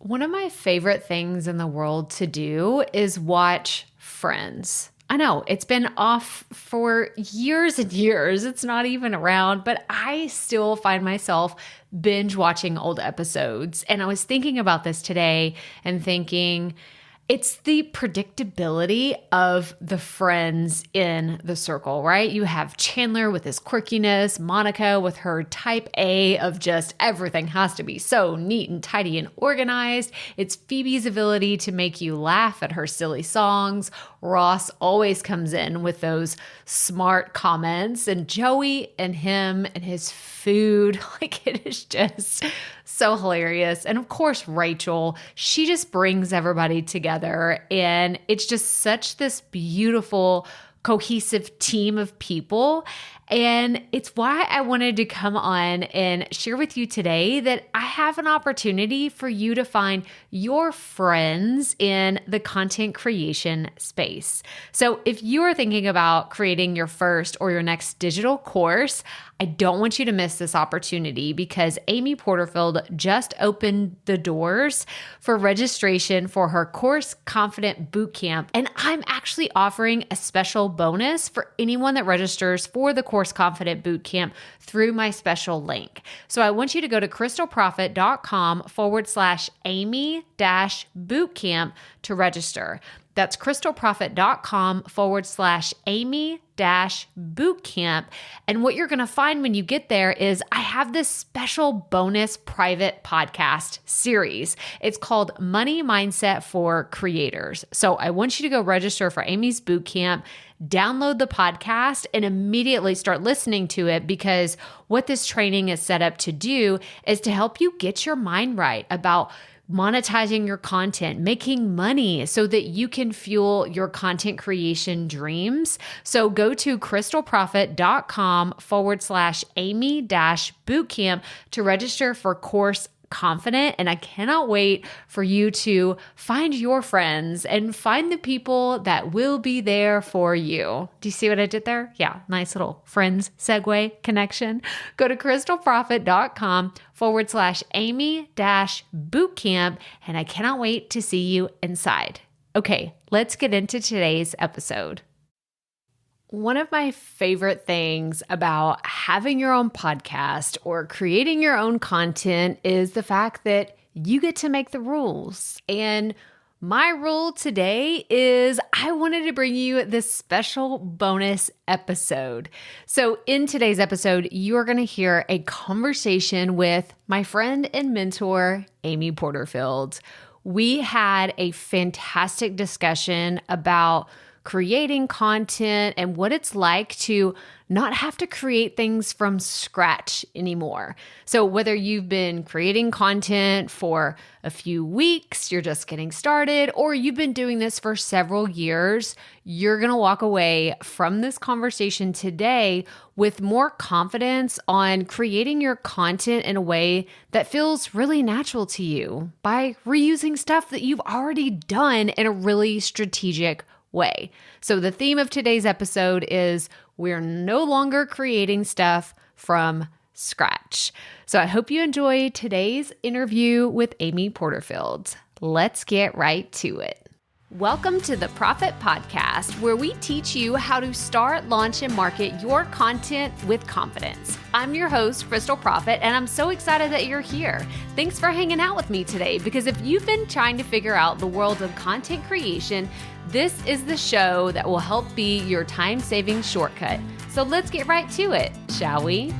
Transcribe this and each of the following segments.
One of my favorite things in the world to do is watch Friends. I know it's been off for years and years. It's not even around, but I still find myself binge watching old episodes. And I was thinking about this today and thinking, it's the predictability of the friends in the circle, right? You have Chandler with his quirkiness, Monica with her type A of just everything has to be so neat and tidy and organized. It's Phoebe's ability to make you laugh at her silly songs. Ross always comes in with those smart comments, and Joey and him and his food, like it is just so hilarious. And of course, Rachel, she just brings everybody together, and it's just such this beautiful, cohesive team of people. And it's why I wanted to come on and share with you today that I have an opportunity for you to find your friends in the content creation space. So if you are thinking about creating your first or your next digital course, I don't want you to miss this opportunity because Amy Porterfield just opened the doors for registration for her Course Confident Bootcamp. And I'm actually offering a special bonus for anyone that registers for the Course Confident Bootcamp through my special link. So I want you to go to krystalprofit.com/Amy-bootcamp to register. That's krystalprofit.com/Amy-bootcamp. And what you're going to find when you get there is I have this special bonus private podcast series. It's called Money Mindset for Creators. So I want you to go register for Amy's bootcamp, download the podcast, and immediately start listening to it, because what this training is set up to do is to help you get your mind right about monetizing your content, making money so that you can fuel your content creation dreams. So go to krystalprofit.com/Amy-bootcamp to register for Course Confident. And I cannot wait for you to find your friends and find the people that will be there for you. Do you see what I did there? Yeah, nice little friends segue connection. Go to krystalprofit.com/Amy-bootcamp. And I cannot wait to see you inside. Okay, let's get into today's episode. One of my favorite things about having your own podcast or creating your own content is the fact that you get to make the rules. And my rule today is I wanted to bring you this special bonus episode. So in today's episode, you're going to hear a conversation with my friend and mentor, Amy Porterfield. We had a fantastic discussion about creating content and what it's like to not have to create things from scratch anymore. So whether you've been creating content for a few weeks, you're just getting started, or you've been doing this for several years, you're going to walk away from this conversation today with more confidence on creating your content in a way that feels really natural to you by reusing stuff that you've already done in a really strategic way. So the theme of today's episode is we're no longer creating stuff from scratch. So I hope you enjoy today's interview with Amy Porterfield. Let's get right to it. Welcome to the Profit Podcast, where we teach you how to start, launch, and market your content with confidence. I'm your host, Krystal Profit, and I'm so excited that you're here. Thanks for hanging out with me today, because if you've been trying to figure out the world of content creation, this is the show that will help be your time-saving shortcut. So let's get right to it, shall we?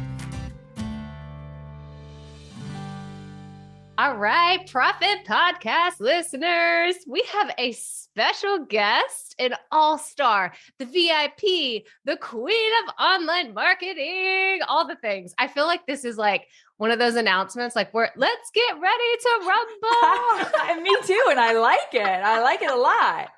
All right, Profit Podcast listeners, we have a special guest, an all-star, the VIP, the queen of online marketing, all the things. I feel like this is like one of those announcements, like let's get ready to rumble. Me too, and I like it. I like it a lot.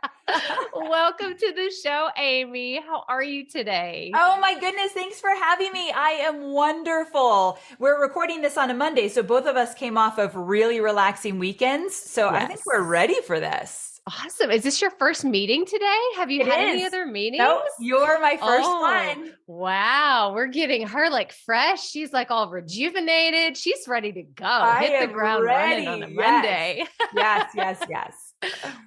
Welcome to the show, Amy. How are you today? Oh my goodness, thanks for having me. I am wonderful. We're recording this on a Monday, so both of us came off of really relaxing weekends. So yes. I think we're ready for this. awesome. Is this your first meeting today? Have you It had any is. other meetings? No, you're my first Oh, one. wow. We're getting her like fresh. She's like all rejuvenated. She's ready to go. I Hit the am ground running on a ready. Yes. Monday. Yes, yes, yes.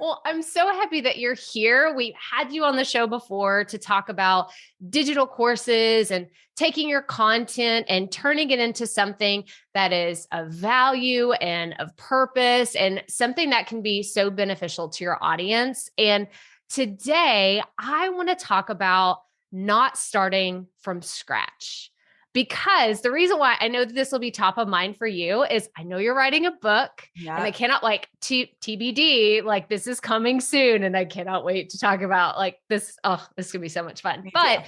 Well, I'm so happy that you're here. We've had you on the show before to talk about digital courses and taking your content and turning it into something that is of value and of purpose and something that can be so beneficial to your audience. And today, I want to talk about not starting from scratch. Because the reason why I know that this will be top of mind for you is I know you're writing a book and I Yep. cannot TBD, like this is coming soon. And I cannot wait to talk about like this. Oh, this could be so much fun. Me too. But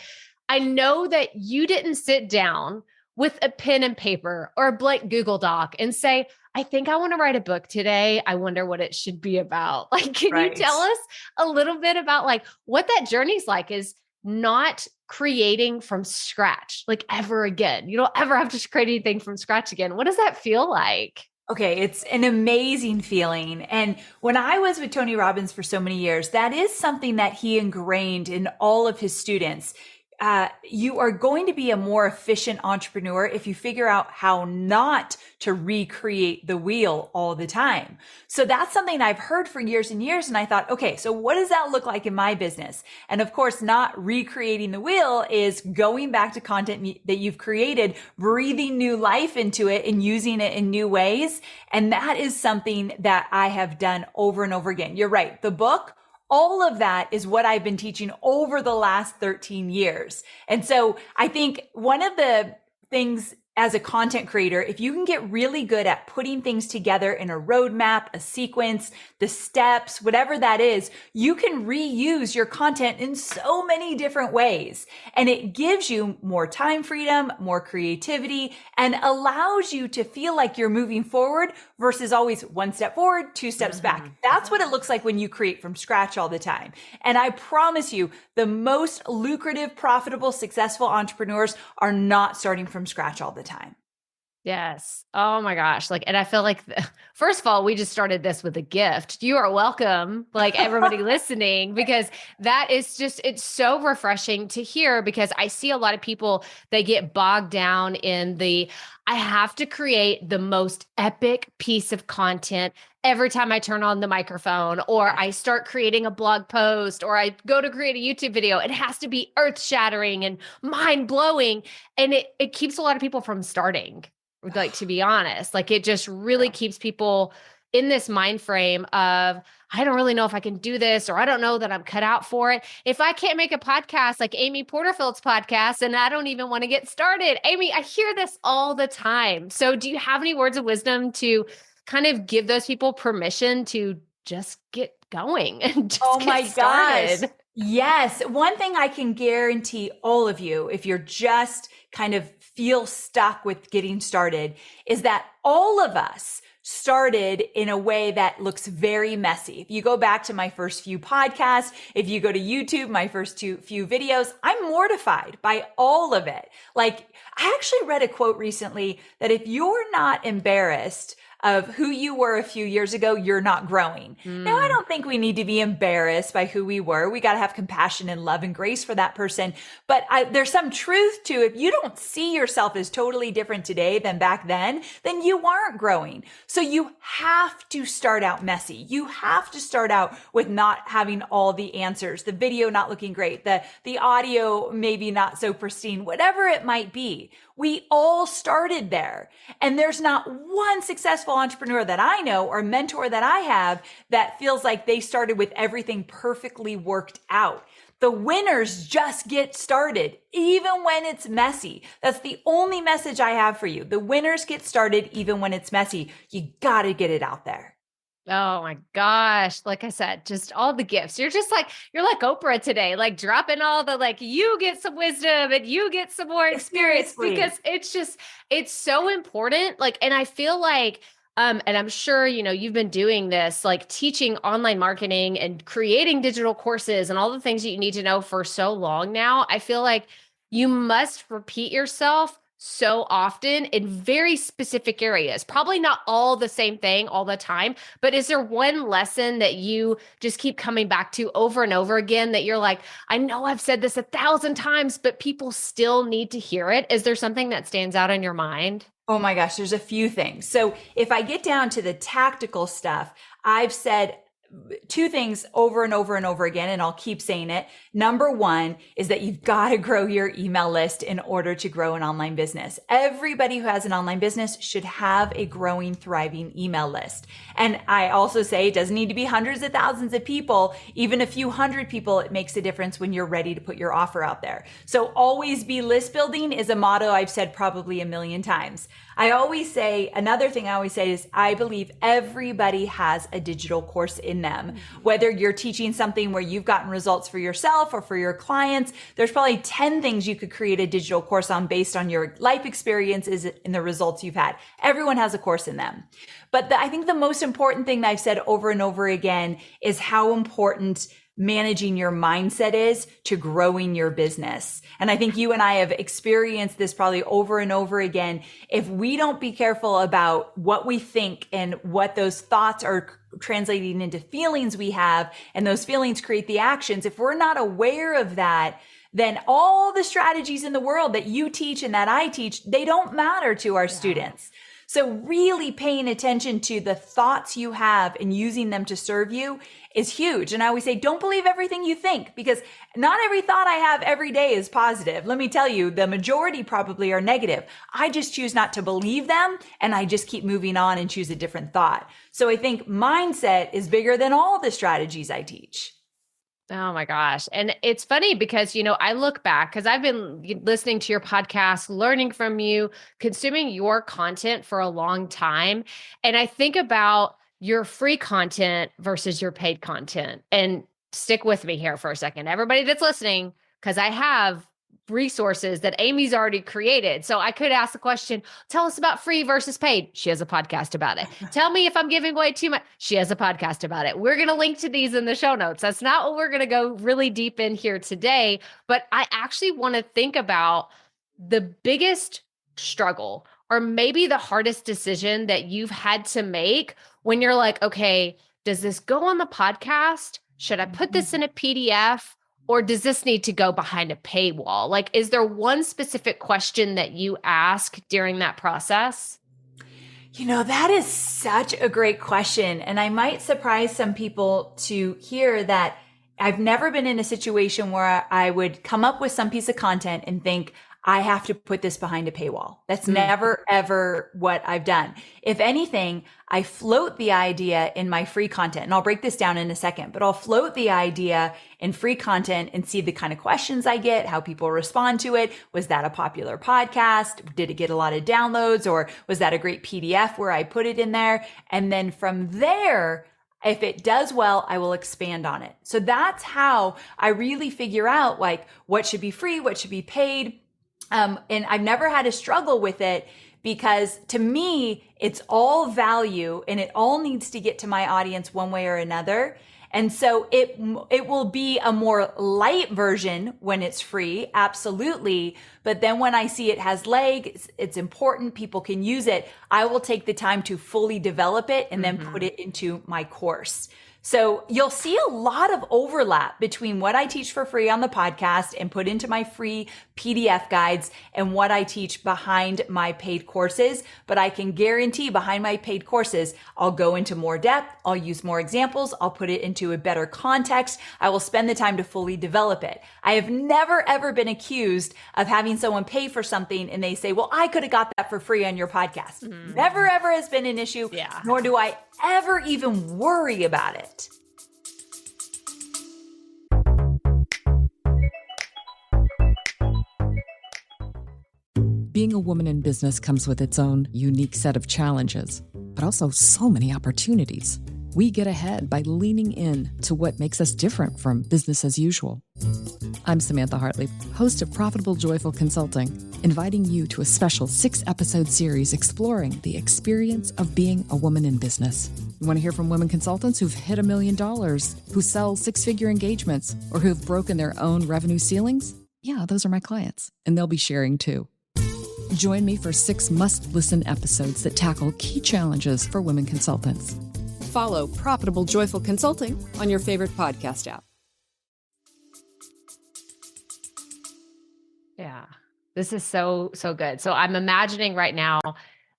I know that you didn't sit down with a pen and paper or a blank Google Doc and say, I think I want to write a book today. I wonder what it should be about. Like, can you Right. tell us a little bit about like what that journey's like is not creating from scratch, like ever again. You don't ever have to create anything from scratch again. What does that feel like? Okay, it's an amazing feeling. And when I was with Tony Robbins for so many years, that is something that he ingrained in all of his students. You are going to be a more efficient entrepreneur if you figure out how not to recreate the wheel all the time. So that's something I've heard for years and years. And I thought, okay, so what does that look like in my business? And of course, not recreating the wheel is going back to content that you've created, breathing new life into it and using it in new ways. And that is something that I have done over and over again. You're right. The book, all of that is what I've been teaching over the last 13 years. And so I think one of the things as a content creator, if you can get really good at putting things together in a roadmap, a sequence, the steps, whatever that is, you can reuse your content in so many different ways. And it gives you more time freedom, more creativity, and allows you to feel like you're moving forward versus always one step forward, two steps back. That's what it looks like when you create from scratch all the time. And I promise you, the most lucrative, profitable, successful entrepreneurs are not starting from scratch all the time. Yes. Oh my gosh. Like, and I feel like, first of all, we just started this with a gift. You are welcome, like everybody listening, because that is just, it's so refreshing to hear because I see a lot of people, they get bogged down in I have to create the most epic piece of content every time I turn on the microphone, or I start creating a blog post, or I go to create a YouTube video. It has to be earth shattering and mind blowing. And it keeps a lot of people from starting. Like, to be honest, like it just really keeps people in this mind frame of, I don't really know if I can do this, or I don't know that I'm cut out for it. If I can't make a podcast like Amy Porterfield's podcast, and I don't even want to get started. Amy, I hear this all the time. So do you have any words of wisdom to kind of give those people permission to just get going and just get started? Gosh. Yes. One thing I can guarantee all of you, if you're just kind of feel stuck with getting started, is that all of us started in a way that looks very messy. If you go back to my first few podcasts, if you go to YouTube, my first few videos, I'm mortified by all of it. Like, I actually read a quote recently that if you're not embarrassed of who you were a few years ago, you're not growing. Now, I don't think we need to be embarrassed by who we were. We got to have compassion and love and grace for that person. But there's some truth to, if you don't see yourself as totally different today than back then you aren't growing. So you have to start out messy. You have to start out with not having all the answers, the video not looking great, the audio maybe not so pristine, whatever it might be. We all started there. And there's not one successful entrepreneur that I know or mentor that I have that feels like they started with everything perfectly worked out. The winners just get started, even when it's messy. That's the only message I have for you. The winners get started, even when it's messy. You got to get it out there. Oh my gosh. Like I said, just all the gifts. You're like Oprah today, like dropping all the, like, you get some wisdom and you get some more experience. Seriously. Because it's so important. Like, and I feel like, and I'm sure, you've been doing this, like teaching online marketing and creating digital courses and all the things that you need to know for so long now. I feel like you must repeat yourself so often in very specific areas. Probably not all the same thing all the time, but is there one lesson that you just keep coming back to over and over again that you're like, I know I've said this 1,000 times, but people still need to hear it? Is there something that stands out in your mind? Oh my gosh, there's a few things. So if I get down to the tactical stuff, I've said two things over and over and over again, and I'll keep saying it. Number one is that you've got to grow your email list in order to grow an online business. Everybody who has an online business should have a growing, thriving email list. And I also say it doesn't need to be hundreds of thousands of people, even a few hundred people. It makes a difference when you're ready to put your offer out there. So always be list building is a motto I've said probably a million times. I always say, another thing I always say is I believe everybody has a digital course in them. Whether you're teaching something where you've gotten results for yourself or for your clients, there's probably 10 things you could create a digital course on based on your life experiences and the results you've had. Everyone has a course in them. But I think the most important thing that I've said over and over again is how important managing your mindset is to growing your business. And I think you and I have experienced this probably over and over again. If we don't be careful about what we think and what those thoughts are translating into feelings we have, and those feelings create the actions, if we're not aware of that, then all the strategies in the world that you teach and that I teach, they don't matter to our students. So really paying attention to the thoughts you have and using them to serve you is huge. And I always say, don't believe everything you think, because not every thought I have every day is positive. Let me tell you, the majority probably are negative. I just choose not to believe them, and I just keep moving on and choose a different thought. So I think mindset is bigger than all the strategies I teach. Oh my gosh. And it's funny because, I look back because I've been listening to your podcast, learning from you, consuming your content for a long time. And I think about your free content versus your paid content. And stick with me here for a second, everybody that's listening, because I have resources that Amy's already created. So I could ask the question, tell us about free versus paid. She has a podcast about it. Tell me if I'm giving away too much. She has a podcast about it. We're going to link to these in the show notes. That's not what we're going to go really deep in here today, but I actually want to think about the biggest struggle or maybe the hardest decision that you've had to make when you're like, okay, does this go on the podcast? Should I put this in a PDF? Or does this need to go behind a paywall? Like, is there one specific question that you ask during that process? That is such a great question. And I might surprise some people to hear that I've never been in a situation where I would come up with some piece of content and think, I have to put this behind a paywall. That's never, ever what I've done. If anything, I float the idea in my free content, and I'll break this down in a second, but I'll float the idea in free content and see the kind of questions I get, how people respond to it. Was that a popular podcast? Did it get a lot of downloads? Or was that a great PDF where I put it in there? And then from there, if it does well, I will expand on it. So that's how I really figure out what should be free, what should be paid. And I've never had a struggle with it because to me, it's all value and it all needs to get to my audience one way or another. And so it will be a more light version when it's free. Absolutely. But then when I see it has legs, it's important, people can use it, I will take the time to fully develop it and then put it into my course. So you'll see a lot of overlap between what I teach for free on the podcast and put into my free PDF guides and what I teach behind my paid courses. But I can guarantee behind my paid courses, I'll go into more depth. I'll use more examples. I'll put it into a better context. I will spend the time to fully develop it. I have never, ever been accused of having someone pay for something and they say, well, I could have got that for free on your podcast. Never, ever has been an issue, nor do I ever even worry about it. Being a woman in business comes with its own unique set of challenges, but also so many opportunities. We get ahead by leaning in to what makes us different from business as usual. I'm Samantha Hartley, host of Profitable Joyful Consulting, inviting you to a special 6-episode series exploring the experience of being a woman in business. You want to hear from women consultants who've hit $1 million, who sell 6-figure engagements, or who've broken their own revenue ceilings? Yeah, those are my clients, and they'll be sharing too. Join me for 6 must-listen episodes that tackle key challenges for women consultants. Follow Profitable Joyful Consulting on your favorite podcast app. Yeah, this is so good. So I'm imagining right now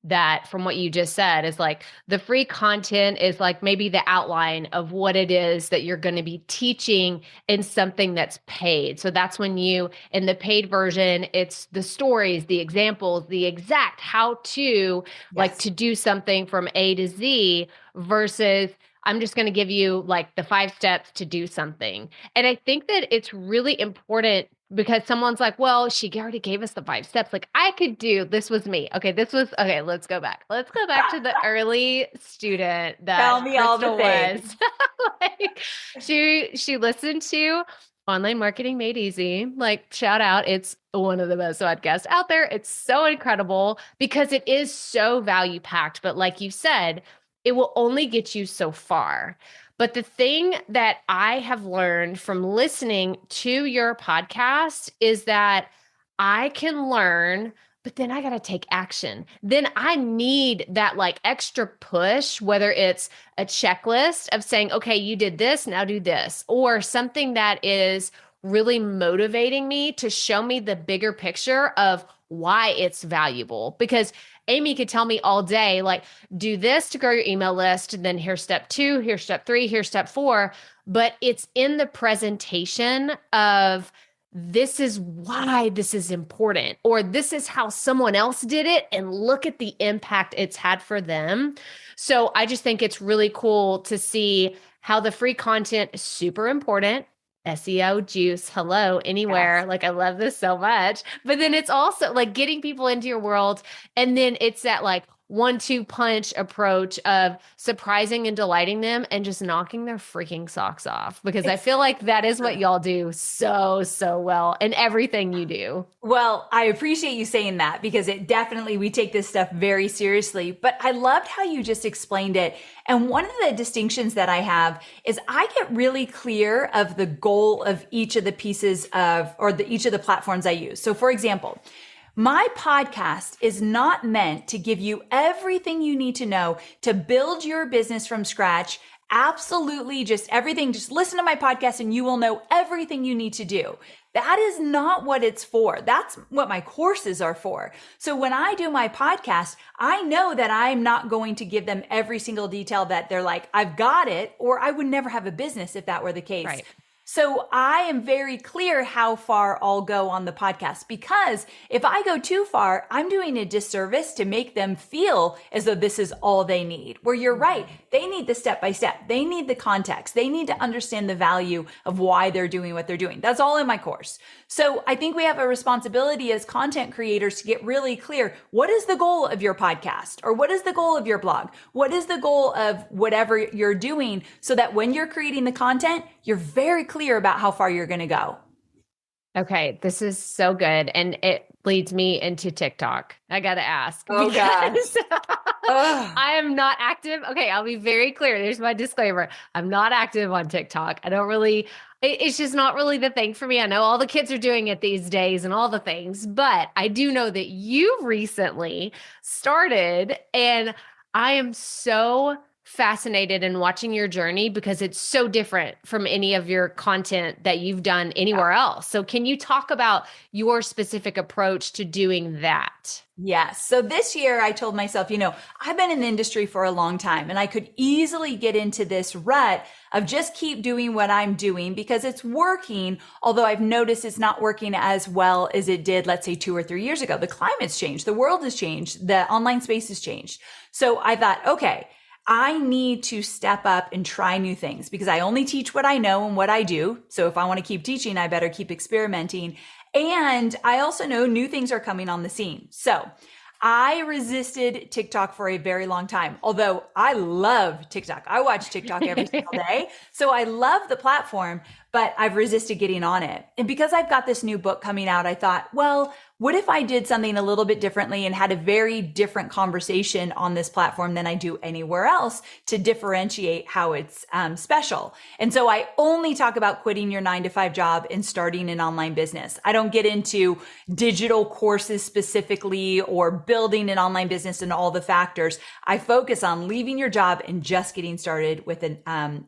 that from what you just said is like the free content is like maybe the outline of what it is that you're going to be teaching in something that's paid. So that's when you, in the paid version, it's the stories, the examples, the exact how to, like to do something from A to Z versus I'm just going to give you like the 5 steps to do something. And I think that it's really important because someone's like, well, she already gave us the 5 steps. Like I could do, this was me. Okay. Let's go back. Let's go back to the early student that Tell me all the Krystal things. was. Like she listened to Online Marketing Made Easy. Like shout out. It's one of the best podcasts out there. It's so incredible because it is so value packed. But like you said, it will only get you so far. But the thing that I have learned from listening to your podcast is that I can learn, but then I got to take action. Then I need that like extra push, whether it's a checklist of saying, okay, you did this, now do this, or something that is really motivating me to show me the bigger picture of why it's valuable. Because Amy could tell me all day, like, do this to grow your email list. And then here's step 2, here's step 3, here's step 4. But it's in the presentation of this is why this is important, or this is how someone else did it. And look at the impact it's had for them. So I just think it's really cool to see how the free content is super important. SEO juice, hello, anywhere. Like, I love this so much. But then it's also like getting people into your world. And then it's that like 1-2 punch approach of surprising and delighting them and just knocking their freaking socks off. Because I feel like that is what y'all do so well in everything you do. Well, I appreciate you saying that because it definitely, we take this stuff very seriously, but I loved how you just explained it. And one of the distinctions that I have is I get really clear of the goal of each of the pieces of, or each of the platforms I use. So for example, my podcast is not meant to give you everything you need to know to build your business from scratch. Absolutely, just everything. Just listen to my podcast and you will know everything you need to do. That is not what it's for. That's what my courses are for. So when I do my podcast, I know that I'm not going to give them every single detail that they're like, I've got it, or I would never have a business if that were the case. Right. So I am very clear how far I'll go on the podcast, because if I go too far, I'm doing a disservice to make them feel as though this is all they need. Where you're right, they need the step by step. They need the context. They need to understand the value of why they're doing what they're doing. That's all in my course. So I think we have a responsibility as content creators to get really clear. What is the goal of your podcast? Or what is the goal of your blog? What is the goal of whatever you're doing, so that when you're creating the content, you're very clear about how far you're going to go. Okay, this is so good. And it leads me into TikTok. I got to ask. Oh, gosh. I am not active. Okay, I'll be very clear. There's my disclaimer. I'm not active on TikTok. I don't really, it's just not really the thing for me. I know all the kids are doing it these days and all the things, but I do know that you recently started, and I am so fascinated in watching your journey because it's so different from any of your content that you've done anywhere else. So can you talk about your specific approach to doing that? Yes. So this year I told myself, I've been in the industry for a long time and I could easily get into this rut of just keep doing what I'm doing because it's working. Although I've noticed it's not working as well as it did, let's say 2 or 3 years ago. The climate's changed. The world has changed. The online space has changed. So I thought, okay, I need to step up and try new things because I only teach what I know and what I do. So if I want to keep teaching, I better keep experimenting. And I also know new things are coming on the scene. So I resisted TikTok for a very long time, although I love TikTok. I watch TikTok every single day. So I love the platform, but I've resisted getting on it. And because I've got this new book coming out, I thought, well, what if I did something a little bit differently and had a very different conversation on this platform than I do anywhere else to differentiate how it's special? And so I only talk about quitting your 9-to-5 job and starting an online business. I don't get into digital courses specifically or building an online business and all the factors. I focus on leaving your job and just getting started with an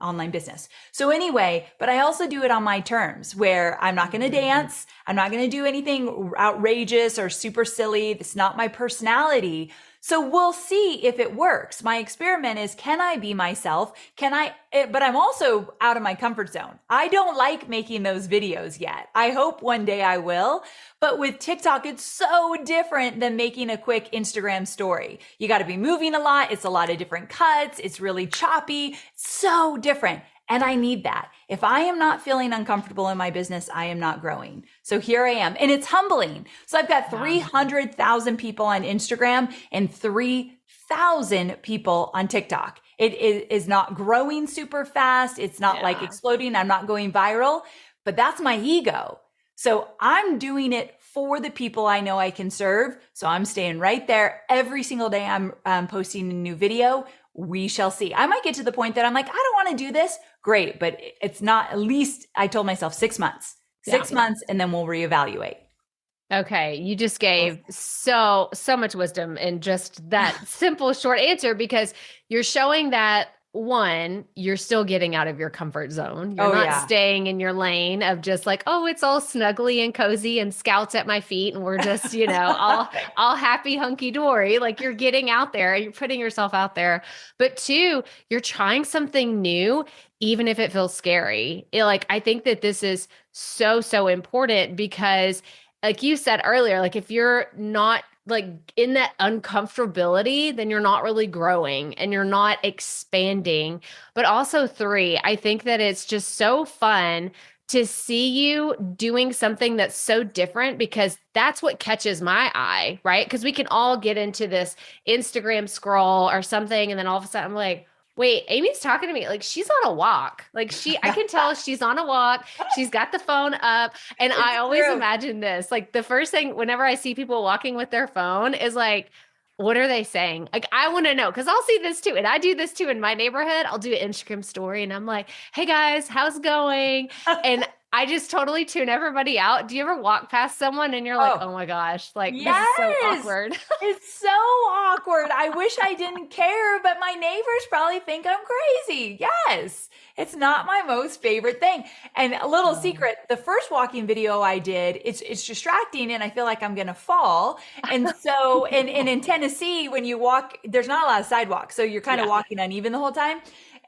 online business. So anyway, but I also do it on my terms where I'm not going to dance. I'm not going to do anything outrageous or super silly. It's not my personality. So we'll see if it works. My experiment is, can I be myself? But I'm also out of my comfort zone. I don't like making those videos yet. I hope one day I will. But with TikTok, it's so different than making a quick Instagram story. You got to be moving a lot. It's a lot of different cuts. It's really choppy. So different. And I need that. If I am not feeling uncomfortable in my business, I am not growing. So here I am. And it's humbling. So I've got 300,000 people on Instagram and 3,000 people on TikTok. It is not growing super fast. It's not like exploding. I'm not going viral, but that's my ego. So I'm doing it for the people I know I can serve. So I'm staying right there. Every single day I'm posting a new video. We shall see. I might get to the point that I'm like, I don't want to do this. Great. But it's not, at least I told myself 6 months, 6 months, and then we'll reevaluate. Okay. You just gave so much wisdom in just that simple, short answer, because you're showing that, one, you're still getting out of your comfort zone. You're not staying in your lane of just like, oh, it's all snuggly and cozy and scouts at my feet. And we're just, all happy, hunky dory. Like, you're getting out there, you're putting yourself out there. But two, you're trying something new, even if it feels scary. I think that this is so important because, like you said earlier, like, if you're not in that uncomfortability, then you're not really growing and you're not expanding. But also, three, I think that it's just so fun to see you doing something that's so different, because that's what catches my eye, right? Because we can all get into this Instagram scroll or something, and then all of a sudden I'm like, wait, Amy's talking to me. Like, she's on a walk. Like, I can tell she's on a walk. She's got the phone up. And I always imagine this, like, the first thing, whenever I see people walking with their phone, is like, what are they saying? Like, I want to know, because I'll see this too. And I do this too in my neighborhood. I'll do an Instagram story and I'm like, hey guys, how's it going? And I just totally tune everybody out. Do you ever walk past someone and you're like, oh my gosh, like, this is so awkward. It's so awkward. I wish I didn't care, but my neighbors probably think I'm crazy. Yes. It's not my most favorite thing. And a little secret, the first walking video I did, it's distracting and I feel like I'm going to fall. And so, and in Tennessee, when you walk, there's not a lot of sidewalks. So you're kind of walking uneven the whole time.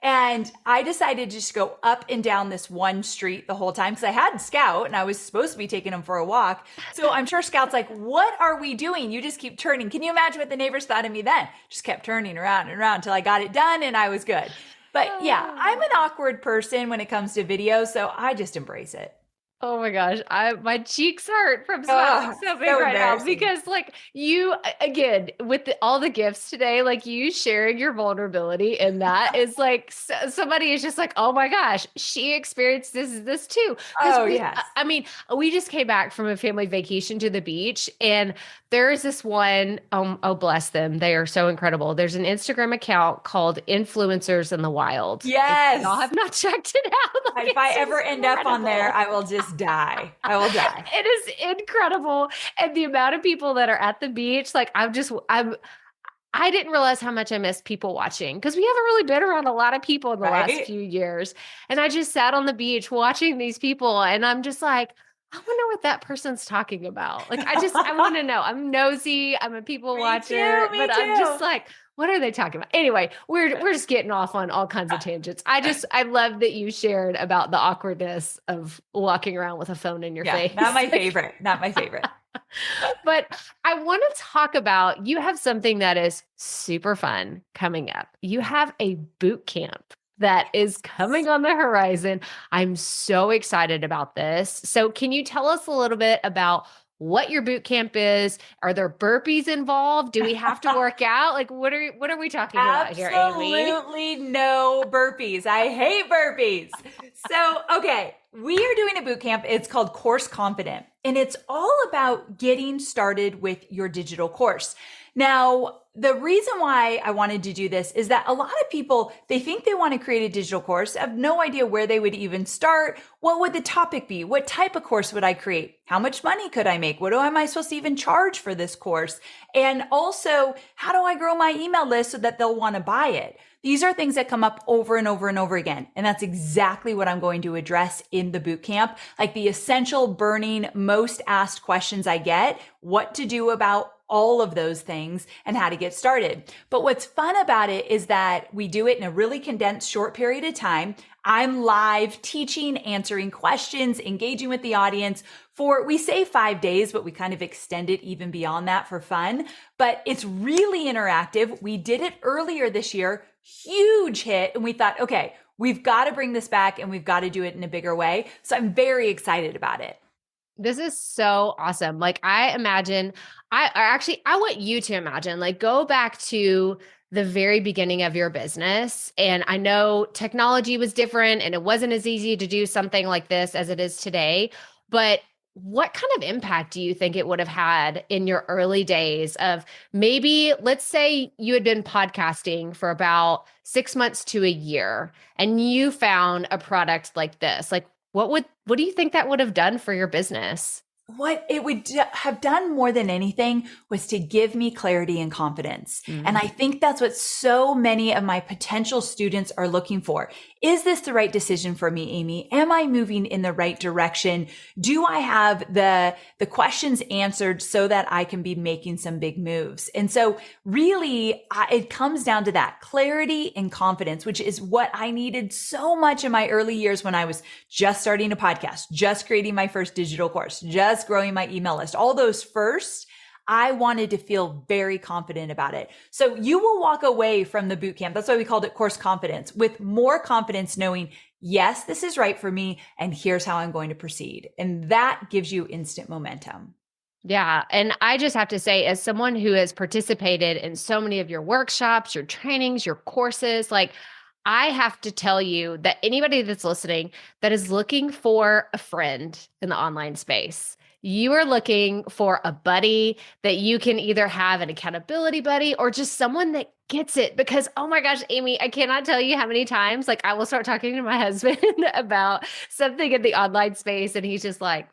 And I decided to just go up and down this one street the whole time, because I had Scout and I was supposed to be taking him for a walk. So I'm sure Scout's like, what are we doing? You just keep turning. Can you imagine what the neighbors thought of me then? Just kept turning around and around until I got it done and I was good. But yeah, I'm an awkward person when it comes to video, so I just embrace it. Oh my gosh. My cheeks hurt from smiling so big right now, because like, you, again, with all the gifts today, like, you sharing your vulnerability, and that is like, somebody is just like, oh my gosh, she experienced this too. I mean, we just came back from a family vacation to the beach, and there is this one, oh bless them, they are so incredible. There's an Instagram account called Influencers in the Wild. Yes. Y'all have not checked it out. Like, if I ever end up on there, I will just die. I will die. It is incredible. And the amount of people that are at the beach, like, I didn't realize how much I missed people watching, because we haven't really been around a lot of people in the last few years. And I just sat on the beach watching these people, and I'm just like, I wonder what that person's talking about. Like, I want to know. I'm nosy. I'm a people watcher, but I'm just like, what are they talking about? Anyway, we're just getting off on all kinds of tangents. I love that you shared about the awkwardness of walking around with a phone in your face. Not my favorite. Not my favorite. But I want to talk about, you have something that is super fun coming up. You have a boot camp that is coming on the horizon. I'm so excited about this. So can you tell us a little bit about what your boot camp is? Are there burpees involved? Do we have to work out? Like, what are we talking about here, Amy? Absolutely no burpees. I hate burpees. So, okay. We are doing a boot camp. It's called Course Confident, and it's all about getting started with your digital course. Now, the reason why I wanted to do this is that a lot of people, they think they want to create a digital course, have no idea where they would even start. What would the topic be? What type of course would I create? How much money could I make? What am I supposed to even charge for this course? And also, how do I grow my email list so that they'll want to buy it? These are things that come up over and over and over again. And that's exactly what I'm going to address in the boot camp. Like the essential, burning, most asked questions I get, what to do about all of those things and how to get started. But what's fun about it is that we do it in a really condensed short period of time. I'm live teaching, answering questions, engaging with the audience for, we say 5 days, but we kind of extend it even beyond that for fun. But it's really interactive. We did it earlier this year, huge hit. And we thought, okay, we've got to bring this back and we've got to do it in a bigger way. So I'm very excited about it. This is so awesome. Like I imagine, I want you to imagine, like go back to the very beginning of your business. And I know technology was different and it wasn't as easy to do something like this as it is today, but what kind of impact do you think it would have had in your early days of maybe, let's say you had been podcasting for about 6 months to a year and you found a product like this? Like, what do you think that would have done for your business? What it would have done more than anything was to give me clarity and confidence. Mm-hmm. And I think that's what so many of my potential students are looking for. Is this the right decision for me, Amy? Am I moving in the right direction? Do I have the questions answered so that I can be making some big moves? And so really, it comes down to that clarity and confidence, which is what I needed so much in my early years when I was just starting a podcast, just creating my first digital course, just growing my email list. All those first, I wanted to feel very confident about it. So you will walk away from the bootcamp. That's why we called it Course Confidence, with more confidence knowing, yes, this is right for me. And here's how I'm going to proceed. And that gives you instant momentum. Yeah. And I just have to say, as someone who has participated in so many of your workshops, your trainings, your courses, like I have to tell you that anybody that's listening that is looking for a friend in the online space, you are looking for a buddy that you can either have an accountability buddy or just someone that gets it. Because, oh my gosh, Amy, I cannot tell you how many times, like I will start talking to my husband about something in the online space. And he's just like,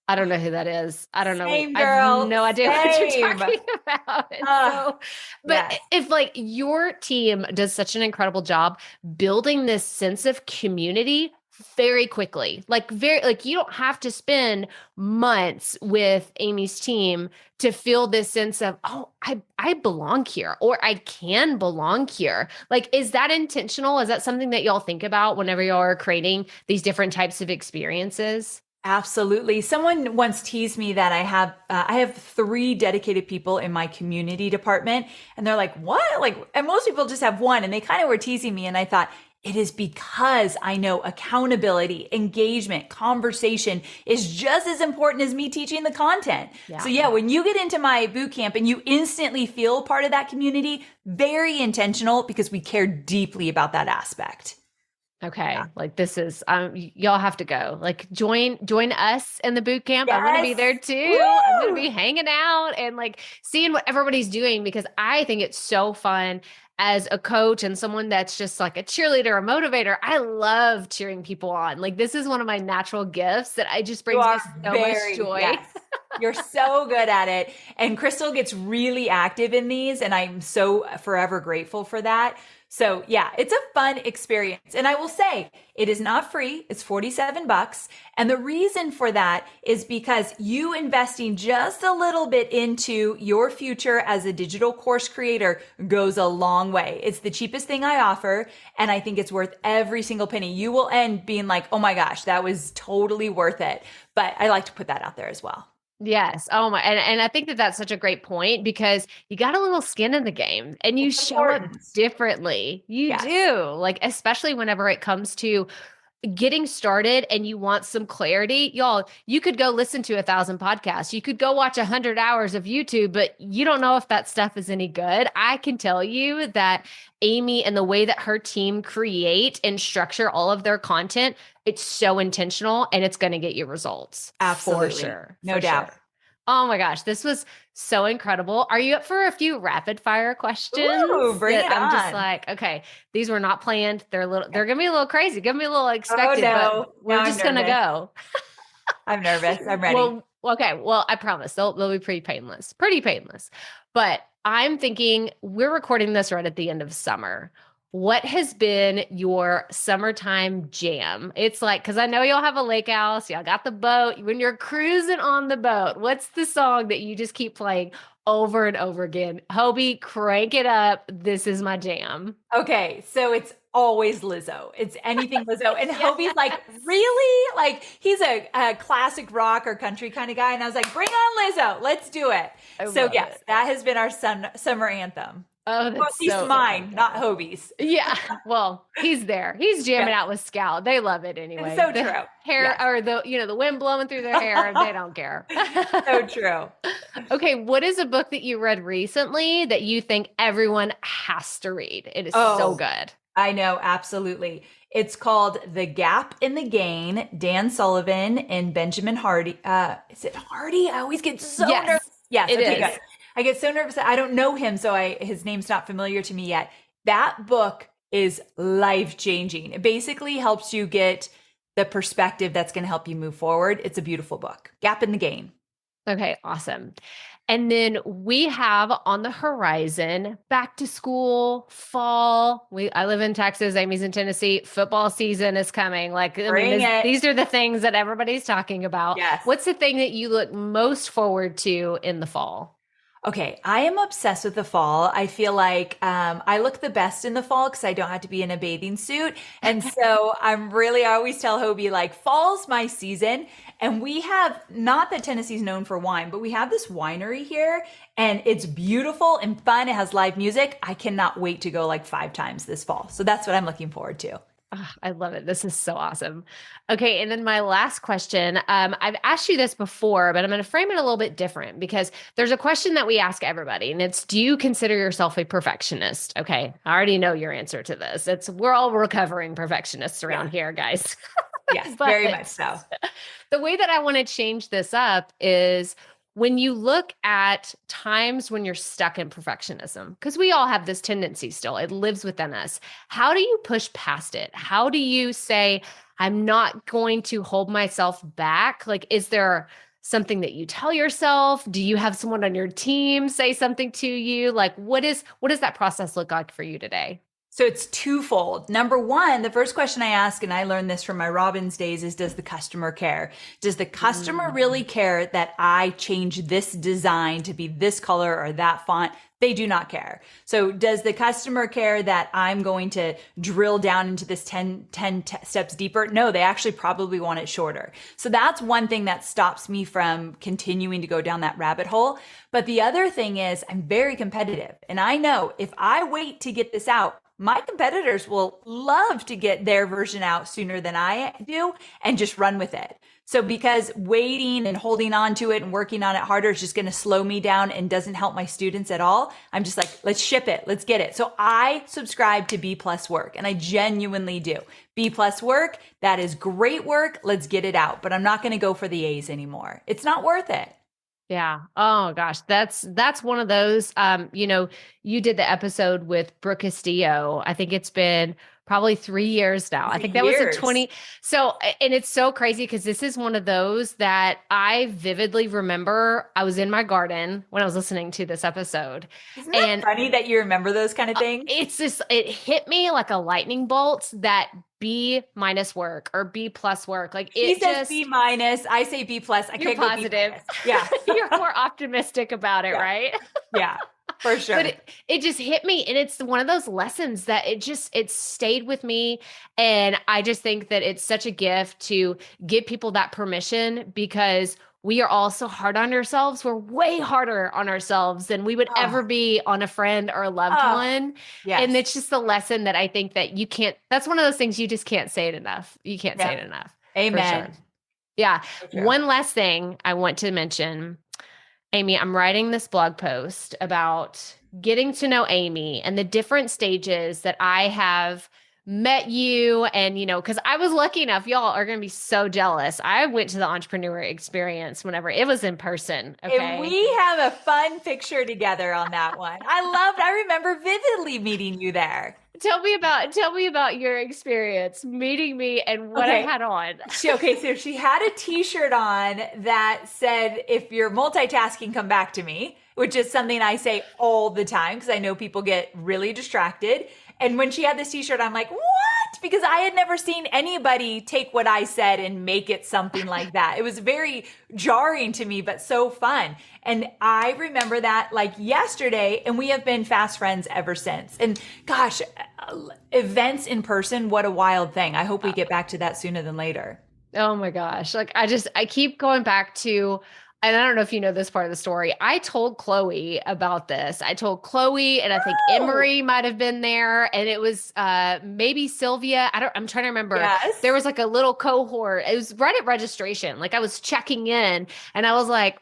I don't know who that is. I don't know. Same, I girl. have no idea what you're talking about. But yes. if like your team does such an incredible job building this sense of community very quickly, like you don't have to spend months with Amy's team to feel this sense of, oh, I belong here, or I can belong here. Like, is that intentional? Is that something that y'all think about whenever y'all are creating these different types of experiences? Absolutely. Someone once teased me that I have 3 dedicated people in my community department, and they're like, what? Like, and most people just have 1, and they kind of were teasing me. And I thought, it is because I know accountability, engagement, conversation is just as important as me teaching the content. Yeah. So yeah, when you get into my boot camp and you instantly feel part of that community, very intentional because we care deeply about that aspect. Okay. Yeah. Like this is, y'all have to go, like join us in the boot camp. Yes. I'm going to be there too. Woo! I'm going to be hanging out and like seeing what everybody's doing, because I think it's so fun as a coach and someone that's just like a cheerleader, a motivator. I love cheering people on. Like this is one of my natural gifts that I just brings me so much joy. Yes. You're so good at it. And Krystal gets really active in these, and I'm so forever grateful for that. So yeah, it's a fun experience. And I will say it is not free. It's $47. And the reason for that is because you investing just a little bit into your future as a digital course creator goes a long way. It's the cheapest thing I offer. And I think it's worth every single penny. You will end being like, oh my gosh, that was totally worth it. But I like to put that out there as well. Yes. Oh my. And I think that that's such a great point, because you got a little skin in the game and you show up differently. You do, like, especially whenever it comes to getting started and you want some clarity, y'all, you could go listen to 1,000 podcasts. You could go watch 100 hours of YouTube, but you don't know if that stuff is any good. I can tell you that Amy and the way that her team create and structure all of their content, it's so intentional and it's going to get you results. Absolutely. For sure. No doubt. Sure. Oh my gosh, this was so incredible. Are you up for a few rapid fire questions? Ooh, bring it I'm on. just like, okay, they're not planned. They're going to be a little crazy, going to be a little expected, no. but we're just going to go. I'm nervous. I'm ready. Well, okay. Well, I promise they'll be pretty painless, but I'm thinking we're recording this right at the end of summer. What has been your summertime jam? It's like, because I know y'all have a lake house, y'all got the boat. When you're cruising on the boat, what's the song that you just keep playing over and over again? Hobie, crank it up. This is my jam. Okay, so it's always Lizzo. It's anything Lizzo. And Hobie's like, really? Like, he's a classic rock or country kind of guy. And I was like, bring on Lizzo. Let's do it. So yes, that has been our summer anthem. Oh, that's well, at least mine, not Hobie's. Yeah. Well, he's there. He's jamming out with Scout. They love it anyway. It's so the true. Hair or the wind blowing through their hair. They don't care. So true. Okay. What is a book that you read recently that you think everyone has to read? It is so good. I know. Absolutely. It's called The Gap in the Gain, Dan Sullivan and Benjamin Hardy. Is it Hardy? I always get so nervous. Yes, it is. Good. I get so nervous. I don't know him, so his name's not familiar to me yet. That book is life-changing. It basically helps you get the perspective that's going to help you move forward. It's a beautiful book. Gap in the Gain. Okay, awesome. And then we have on the horizon back to school, fall. I live in Texas, Amy's in Tennessee. Football season is coming. These are the things that everybody's talking about. Yes. What's the thing that you look most forward to in the fall? Okay, I am obsessed with the fall. I feel like I look the best in the fall because I don't have to be in a bathing suit. And so I always tell Hobie, like, fall's my season. And we have, not that Tennessee's known for wine, but we have this winery here and it's beautiful and fun. It has live music. I cannot wait to go like 5 times this fall. So that's what I'm looking forward to. Oh, I love it. This is so awesome. Okay. And then my last question, I've asked you this before, but I'm going to frame it a little bit different because there's a question that we ask everybody and it's, do you consider yourself a perfectionist? Okay. I already know your answer to this. We're all recovering perfectionists around here, guys. Yes, very much so. The way that I want to change this up is when you look at times when you're stuck in perfectionism, because we all have this tendency still, it lives within us. How do you push past it? How do you say, I'm not going to hold myself back? Like, is there something that you tell yourself? Do you have someone on your team say something to you? Like, what does that process look like for you today? So it's twofold. Number one, the first question I ask, and I learned this from my Robbins days, is does the customer care? Does the customer really care that I change this design to be this color or that font? They do not care. So does the customer care that I'm going to drill down into this 10 steps deeper? No, they actually probably want it shorter. So that's one thing that stops me from continuing to go down that rabbit hole. But the other thing is I'm very competitive. And I know if I wait to get this out, my competitors will love to get their version out sooner than I do and just run with it. So because waiting and holding on to it and working on it harder is just going to slow me down and doesn't help my students at all, I'm just like, let's ship it. Let's get it. So I subscribe to B+ work and I genuinely do. B+ work, that is great work. Let's get it out. But I'm not going to go for the A's anymore. It's not worth it. Yeah. Oh gosh. That's one of those, you did the episode with Brooke Castillo. I think it's been probably 3 years now. I think that was a 20. So, and it's so crazy because this is one of those that I vividly remember. I was in my garden when I was listening to this episode. Isn't that funny that you remember those kind of things? It hit me like a lightning bolt that B- work or B+ work. Like he says B-, I say B+. I can't go positive. B+. Yeah. You're more optimistic about it, right? Yeah, for sure. But it just hit me. And it's one of those lessons that it stayed with me. And I just think that it's such a gift to give people that permission because we are all so hard on ourselves. We're way harder on ourselves than we would ever be on a friend or a loved one. Yes. And it's just a lesson that I think that you can't, that's one of those things you just can't say it enough. You can't say it enough. Amen. For sure. Yeah. One last thing I want to mention, Amy, I'm writing this blog post about getting to know Amy and the different stages that I have met you. And, you know, because I was lucky enough, y'all are going to be so jealous. I went to the entrepreneur experience whenever it was in person. Okay. And we have a fun picture together on that one. I remember vividly meeting you there. Tell me about your experience meeting me and what I had on. So she had a t-shirt on that said, if you're multitasking, come back to me, which is something I say all the time because I know people get really distracted. And when she had this t-shirt, I'm like, what? Because I had never seen anybody take what I said and make it something like that. It was very jarring to me, but so fun. And I remember that like yesterday, and we have been fast friends ever since. And gosh, events in person, what a wild thing. I hope we get back to that sooner than later. Oh my gosh. Like I keep going back to, and I don't know if you know this part of the story. I told Chloe about this. I told Chloe, and I think Emery might have been there, and it was maybe Sylvia. I'm trying to remember. Yes. There was like a little cohort. It was right at registration. Like I was checking in, and I was like,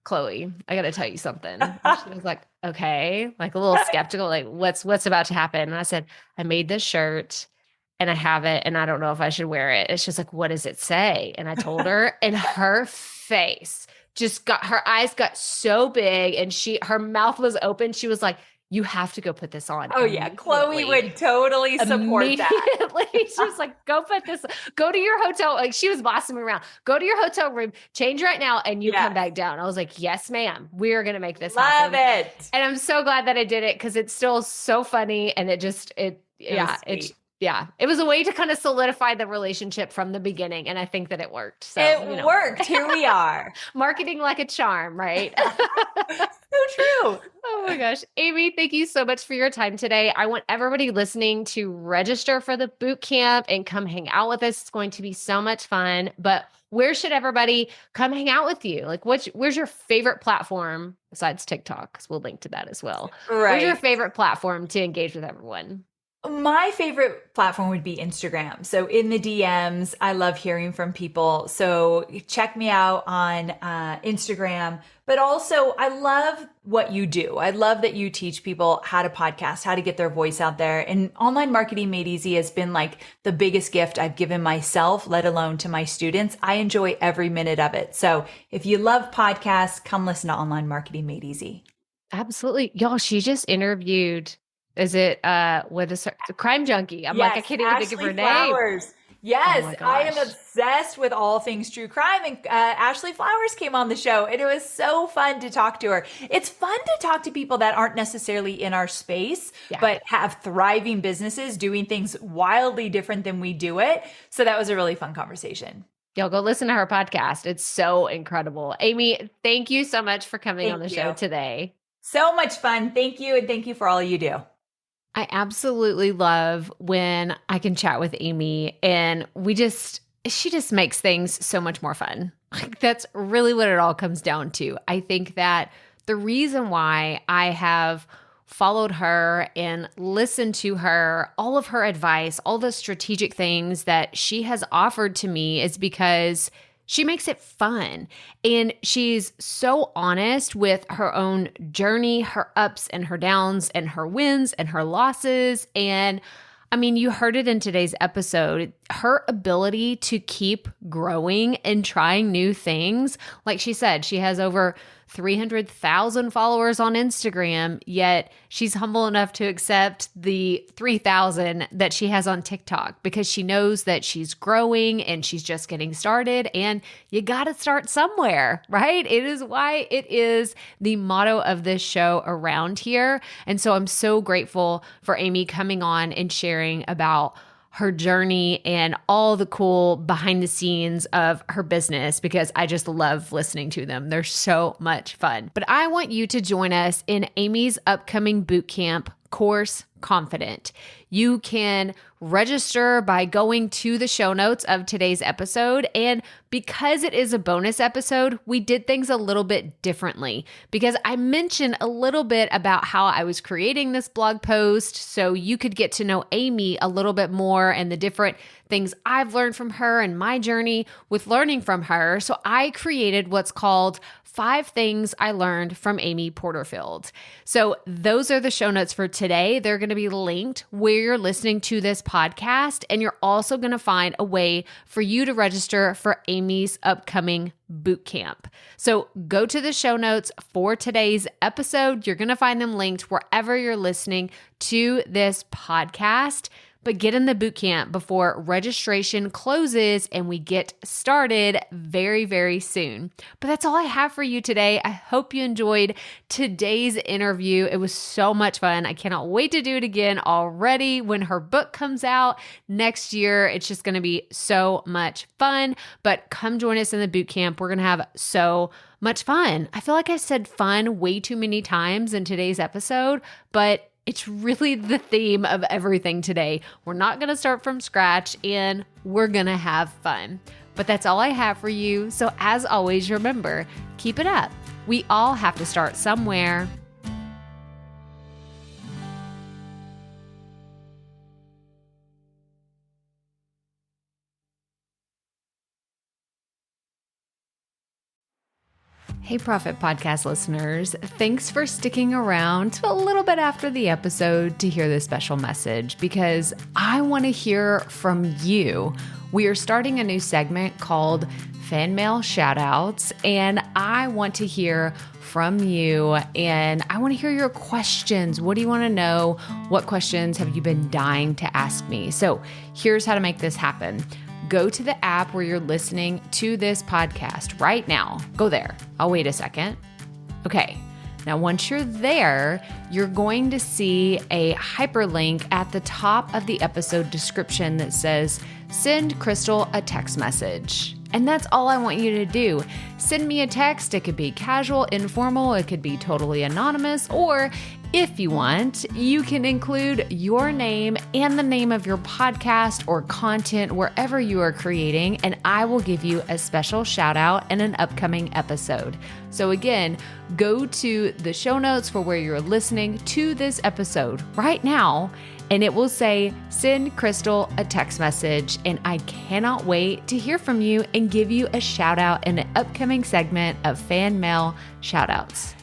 Chloe, I got to tell you something. And she was like, okay, like a little skeptical, like what's about to happen? And I said, I made this shirt. And I have it, and I don't know if I should wear it. It's just like, what does it say? And I told her, and her face her eyes got so big, and her mouth was open. She was like, you have to go put this on. Oh yeah. Chloe would totally support that. She was like, go to your hotel. Like she was bossing me around. Go to your hotel room, change right now, and you come back down. I was like, yes, ma'am. We are going to make this happen. Love it. And I'm so glad that I did it because it's still so funny. And it was a way to kind of solidify the relationship from the beginning. And I think that it worked. So it worked. Here we are. Marketing like a charm, right? So true. Oh my gosh. Amy, thank you so much for your time today. I want everybody listening to register for the boot camp and come hang out with us. It's going to be so much fun. But where should everybody come hang out with you? Like where's your favorite platform besides TikTok? Because we'll link to that as well. Right. Where's your favorite platform to engage with everyone? My favorite platform would be Instagram. So in the DMs, I love hearing from people. So check me out on Instagram. But also, I love what you do. I love that you teach people how to podcast, how to get their voice out there. And Online Marketing Made Easy has been like the biggest gift I've given myself, let alone to my students. I enjoy every minute of it. So if you love podcasts, come listen to Online Marketing Made Easy. Absolutely. Y'all, she just interviewed... Is it the Crime Junkie? I'm like, I can't even think of her name. Yes, Oh I am obsessed with all things true crime. And Ashley Flowers came on the show, and it was so fun to talk to her. It's fun to talk to people that aren't necessarily in our space, but have thriving businesses doing things wildly different than we do it. So that was a really fun conversation. Y'all go listen to her podcast. It's so incredible. Amy, thank you so much for coming on the show today. So much fun. Thank you. And thank you for all you do. I absolutely love when I can chat with Amy and she just makes things so much more fun. Like that's really what it all comes down to. I think that the reason why I have followed her and listened to her, all of her advice, all the strategic things that she has offered to me is because she makes it fun. And she's so honest with her own journey, her ups and her downs and her wins and her losses. And I mean, you heard it in today's episode, her ability to keep growing and trying new things. Like she said, she has over 300,000 followers on Instagram, yet she's humble enough to accept the 3,000 that she has on TikTok because she knows that she's growing and she's just getting started, and you got to start somewhere, right? It is why it is the motto of this show around here. And so I'm so grateful for Amy coming on and sharing about her journey and all the cool behind the scenes of her business because I just love listening to them. They're so much fun. But I want you to join us in Amy's upcoming bootcamp course, Confident. You can register by going to the show notes of today's episode. And because it is a bonus episode, we did things a little bit differently because I mentioned a little bit about how I was creating this blog post so you could get to know Amy a little bit more and the different things I've learned from her and my journey with learning from her. So I created what's called 5 Things I Learned from Amy Porterfield. So those are the show notes for today. They're going to be linked where you're listening to this podcast. And you're also going to find a way for you to register for Amy's upcoming boot camp. So go to the show notes for today's episode. You're going to find them linked wherever you're listening to this podcast. But get in the boot camp before registration closes and we get started very, very soon. But that's all I have for you today. I hope you enjoyed today's interview. It was so much fun. I cannot wait to do it again already when her book comes out next year. It's just going to be so much fun. But come join us in the boot camp. We're going to have so much fun. I feel like I said fun way too many times in today's episode, but it's really the theme of everything today. We're not going to start from scratch and we're going to have fun. But that's all I have for you. So as always, remember, keep it up. We all have to start somewhere. Hey, Profit Podcast listeners. Thanks for sticking around to a little bit after the episode to hear this special message because I want to hear from you. We are starting a new segment called Fan Mail Shoutouts, and I want to hear from you and I want to hear your questions. What do you want to know? What questions have you been dying to ask me? So here's how to make this happen. Go to the app where you're listening to this podcast right now. Go there. I'll wait a second. Okay. Now, once you're there, you're going to see a hyperlink at the top of the episode description that says, send Krystal a text message. And that's all I want you to do. Send me a text. It could be casual, informal. It could be totally anonymous. Or if you want, you can include your name and the name of your podcast or content wherever you are creating, and I will give you a special shout out in an upcoming episode. So again, go to the show notes for where you're listening to this episode right now, and it will say, send Krystal a text message. And I cannot wait to hear from you and give you a shout out in an upcoming segment of Fan Mail Shoutouts.